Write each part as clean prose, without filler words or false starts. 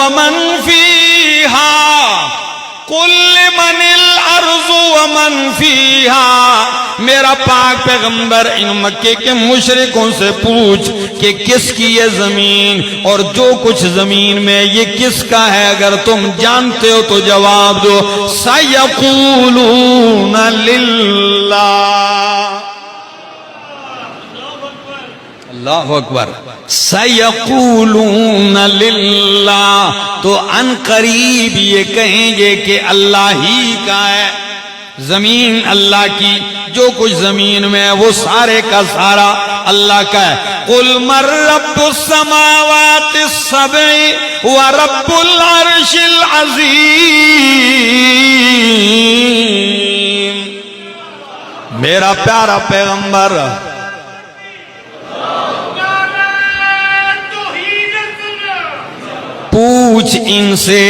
ومن فیہا قل لمن الارض ومن فیہا، میرا پاک پیغمبر ان مکے کے مشرکوں سے پوچھ کہ کس کی یہ زمین اور جو کچھ زمین میں یہ کس کا ہے، اگر تم جانتے ہو تو جواب دو۔ سیقولون للہ، اللہ اکبر، سیقولون للہ، تو ان قریب یہ کہیں گے کہ اللہ ہی کا ہے، زمین اللہ کی، جو کچھ زمین میں ہے وہ سارے کا سارا اللہ کا ہے۔ قل من رب السماوات السبع ورب العرش العظیم، میرا پیارا پیغمبر پوچھ ان سے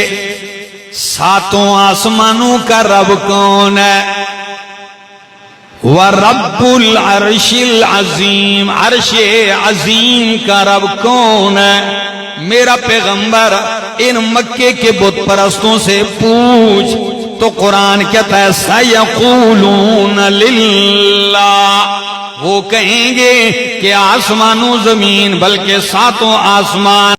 ساتوں آسمانوں کا رب کون ہے، وَرَبُّ الْعَرْشِ الْعَظِيمِ، عرش عظیم کا رب کون ہے۔ میرا پیغمبر ان مکے کے بت پرستوں سے پوچھ، تو قرآن کہتا ہے سَيَقُولُونَ لِلَّهِ، وہ کہیں گے کہ آسمان و زمین بلکہ ساتوں آسمان